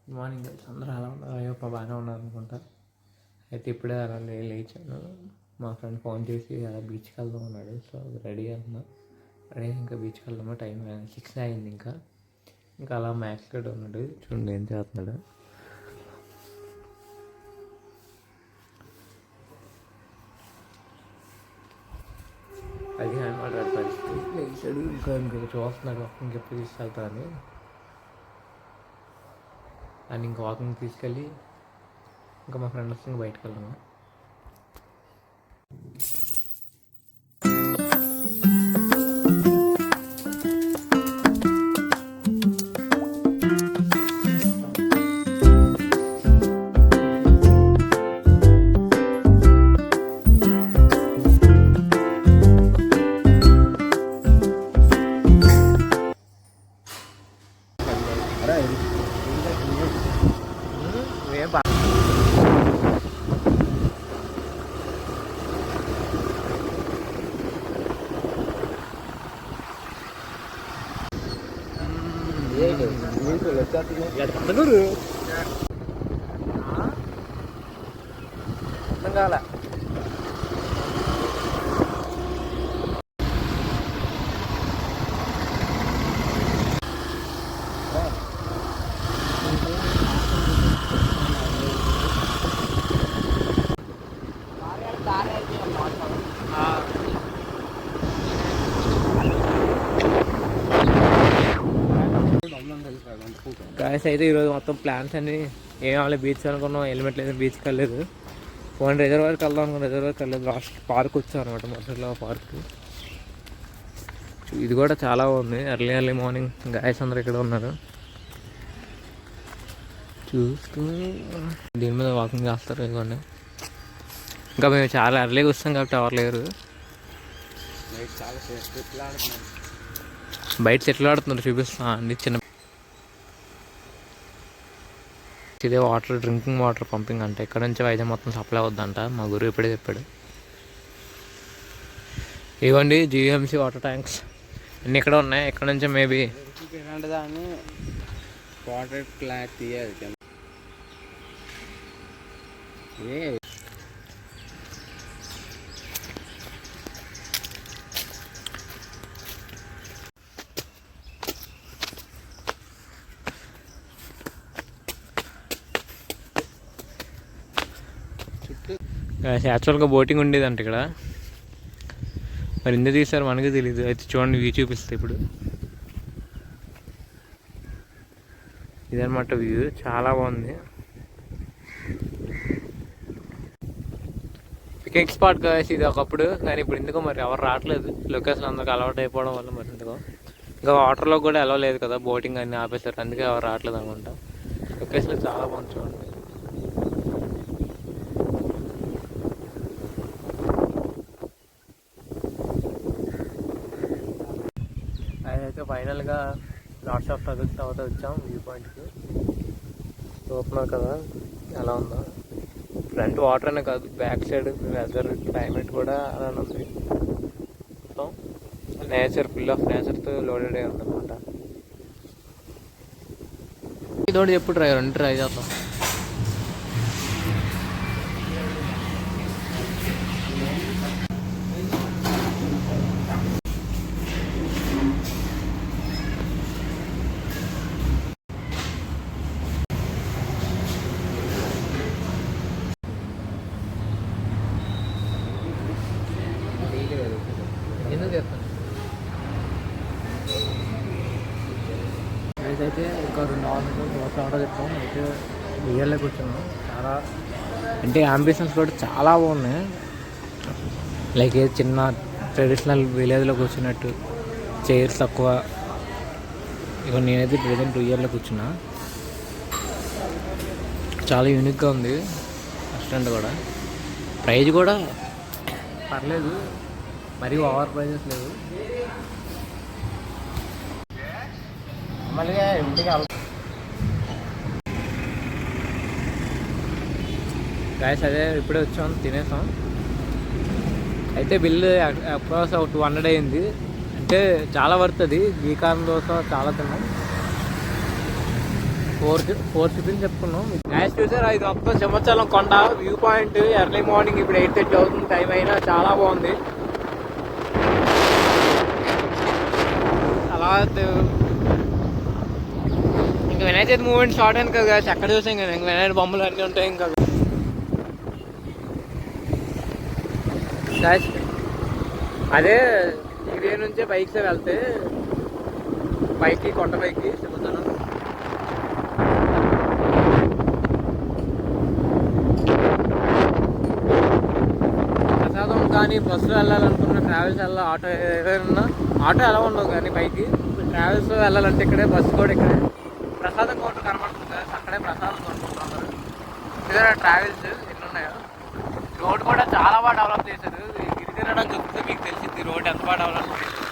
Good morning అందరూ అలా ఉన్నారు, అయ్యో బాగానే ఉన్నారు అనుకుంటా. అయితే ఇప్పుడే అలా లేచాను. మా ఫ్రెండ్ ఫోన్ చేసి అలా బీచ్కి వెళ్దాం ఉన్నాడు. సో రెడీ అవుతున్నా. రెడీ ఇంకా బీచ్కి వెళ్దామా, టైం 6 అయింది. ఇంకా అలా మ్యాక్స్ గడ్ ఉన్నాడు, చూడండి ఏం చేస్తున్నాడు. అది అనమాట పరిస్థితి. లేచాడు ఇంకా చూస్తున్నాడు ఇంకెప్పుడు తీసుకెళ్తానని. అండ్ ఇంకా వాకింగ్ తీసుకెళ్ళి ఇంకా మా ఫ్రెండ్ వస్తే ఇంకా బయటకు వెళ్దాము. కావాలా గాయస్. అయితే ఈరోజు మొత్తం ప్లాన్స్ అన్ని ఏం అవ్వాలి, బీచ్ అనుకున్నాం, హెల్మెట్ లేదు, బీచ్కి వెళ్ళలేదు. ఫోన్ రిజర్వాయర్కి వెళ్దాం అనుకున్నాం, రిజర్వాయర్కి వెళ్ళలేదు. లాస్ట్ పార్క్ వచ్చాం అనమాట, మసూర్లో పార్క్. ఇది కూడా చాలా బాగుంది. ఎర్లీ మార్నింగ్ గాయస్ అందరూ ఇక్కడ ఉన్నారు చూసుకుని దీని మీద వాకింగ్ చేస్తారు. ఇదిగోండి, ఇంకా మేము చాలా ఎర్లీగా వస్తాం కాబట్టి ఎవరు లేరు. బయట చెట్లు ఆడుతున్నారు, చూపిస్తా అండి. ఇదే వాటర్, డ్రింకింగ్ వాటర్ పంపింగ్ అంట. ఇక్కడ నుంచి వైజాగ్ మొత్తం సప్లై అవుద్దంట, మా గురువు ఇప్పుడే చెప్పాడు. ఇవ్వండి జిఎంసీ వాటర్ ట్యాంక్స్ అన్నీ ఇక్కడ ఉన్నాయి. ఇక్కడ నుంచి మేబీ దాన్ని వాటర్ క్లాత్ తీయాలి. యాక్చువల్గా బోటింగ్ ఉండేదంట ఇక్కడ, మరి ఎందుకు తీసారు మనకి తెలీదు. అయితే చూడండి, వ్యూ చూపిస్తే ఇప్పుడు ఇదనమాట వ్యూ, చాలా బాగుంది. పికింగ్ స్పాట్ కాసి ఇది ఒకప్పుడు, కానీ ఇప్పుడు ఎందుకో మరి ఎవరు రావట్లేదు. లొకేషన్ అందరికి అలవాటు అయిపోవడం వల్ల మరి ఎందుకో. ఇంకా వాటర్లో కూడా అలవ్ లేదు కదా, బోటింగ్ అన్నీ ఆపేశారు, అందుకే ఎవరు రావట్లేదు అనుకుంటా. లొకేషన్ చాలా బాగుంది చూడండి. అయితే ఫైనల్గా లాట్స్ ఆఫ్ ట్రగుల్స్ తర్వాత వచ్చాం వ్యూ పాయింట్కి. చూస్తున్నారు కదా ఎలా ఉందో. ఫ్రంట్ వాటర్ అనే కాదు, బ్యాక్ సైడ్ వెదర్, క్లైమేట్ కూడా అలానే ఉంది. మొత్తం నేచర్, ఫుల్ ఆఫ్ నేచర్తో లోడెడ్ అయి ఉందన్నమాట. ఇదోటి ఎప్పుడు ట్రై చేద్దాం. అయితే ఇంకా 2 అవర్స్ దోశ ఆర్డర్ చేస్తాం. అయితే రియల్లో కూర్చున్నాం. చాలా అంటే అంబిషన్స్ కూడా చాలా బాగున్నాయి. లైక్ ఏ చిన్న ట్రెడిషనల్ విలేజ్లో కూర్చున్నట్టు, చైర్స్ తక్కువ. ఇక నేనైతే ప్రెజెంట్ రియల్లో కూర్చున్నా. చాలా యూనిక్గా ఉంది రెస్టారెంట్ కూడా. ప్రైజ్ కూడా పర్లేదు, మరీ ఓవర్ ప్రైజెస్ లేవు. మళ్ళీ ఇంటికి గాయస్ అదే ఇప్పుడే వచ్చాం, తినేసాం. అయితే బిల్లు అప్రాక్స్ 200 అయింది. అంటే చాలా పడుతుంది. గీకారం దోశ చాలా తిన్నాం. ఫోర్ చూపించి చెప్పుకున్నాం. మ్యాచ్ చూసారా, ఇది మొత్తం సింహాచలం కొండ వ్యూ పాయింట్. ఎర్లీ మార్నింగ్ ఇప్పుడు 8:30 అవుతుంది టైం అయినా చాలా బాగుంది. అలా ఇంకా వినాయక చవితి మూమెంట్ స్టార్ట్ అయింది కదా, ఎక్కడ చూసాం కదా, ఇంకా వినాయక బొమ్మలు అన్నీ ఉంటాయి. ఇంకా అదే ఇదే నుంచే బైక్స్ వెళ్తే పైకి కొండ పైకి చెబుతాను. ప్రసాదం కానీ బస్సులో వెళ్ళాలనుకున్న ట్రావెల్స్ ఆటో ఏదైనా ఆటో ఎలా ఉండవు కానీ పైకి ట్రావెల్స్ వెళ్ళాలంటే ఇక్కడే, బస్సు కూడా ఇక్కడే. ప్రసాదం కౌంటర్ కనబడుతుంది కదా, అక్కడే ప్రసాదం కొనుక్కుంటున్నారు. ఇదే ట్రావెల్స్ ఎన్ని ఉన్నాయో. రోడ్ కూడా చాలా బాగా డెవలప్ చేశారు. గిరి తిరగడం చూస్తే మీకు తెలిసింది రోడ్ ఎంత బాగా డెవలప్ చేశారు.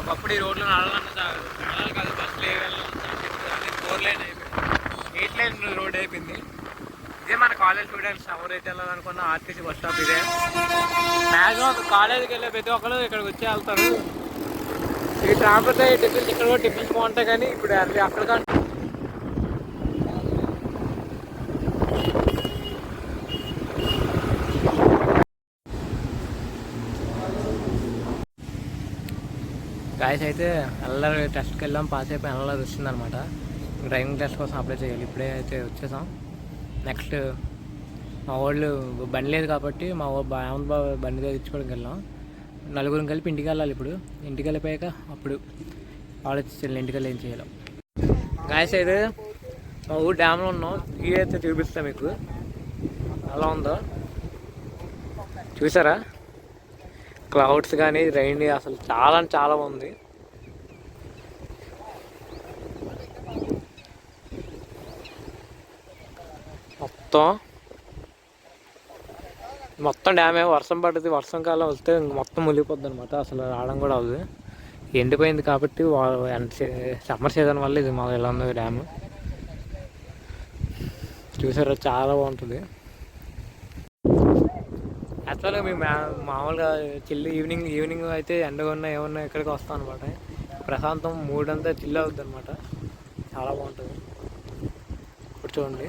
ఒకప్పుడు ఈ రోడ్లో నడవాలి కాదు, బస్సులు ఏ వెళ్ళాలి 4 లైన్ అయిపోయింది, 8 లైన్ రోడ్ అయిపోయింది. ఇదే మన కాలేజ్ స్టూడెంట్స్ ఎవరైతే వెళ్ళాలనుకున్న ఆర్టీసీ బస్ స్టాప్ ఇదే. మ్యాక్సిమం కాలేజీకి వెళ్ళే ప్రతి ఒక్కరు ఇక్కడికి వచ్చి వెళ్తారు. ఈ ట్రాన్స్పోర్ట్ టిఫిన్స్ ఇక్కడ కూడా టిఫిన్స్ బాగుంటాయి, కానీ ఇప్పుడు అక్కడ గాయస్ అయితే ఎల్ఆర్ టెస్ట్కి వెళ్ళాం, పాస్ అయిపోయి ఎల్ఆర్ వచ్చిందనమాట. డ్రైవింగ్ టెస్ట్ కోసం అప్లై చేయాలి. ఇప్పుడే అయితే వచ్చేసాం. నెక్స్ట్ మా వాళ్ళు బండి లేదు కాబట్టి మా బండి తెచ్చుకోవడానికి వెళ్ళాం. నలుగురం కలిపి ఇంటికి వెళ్ళాలి. ఇప్పుడు ఇంటికి వెళ్ళిపోయాక అప్పుడు ఆలోచించాలి ఇంటికి వెళ్ళి ఏం చేయాలి. గాయస్ అయితే మా ఊరు డ్యామ్లో ఉన్నాం. వ్యూ అయితే చూపిస్తాం మీకు ఎలా ఉందో. చూసారా క్లౌడ్స్ కానీ రైన్ అసలు చాలా చాలా బాగుంది. మొత్తం డ్యామే. వర్షం పడుతుంది, వర్షం కాలం వస్తే మొత్తం మునిగిపోద్ది అనమాట. అసలు రావడం కూడా అవ్వదు, ఎండిపోయింది కాబట్టి. సమ్మర్ సీజన్ వల్ల ఇది మాకు ఎలా ఉంది డ్యామ్. చూసారా చాలా బాగుంటుంది. యాక్చువల్గా మేము మామూలుగా ఈవినింగ్ అయితే ఎండగా ఉన్నా ఏమన్నా ఇక్కడికి వస్తాం అనమాట. ప్రశాంతం మూడంతా చిల్ అవుద్ది అనమాట. చాలా బాగుంటుంది. ఇప్పుడు చూడండి.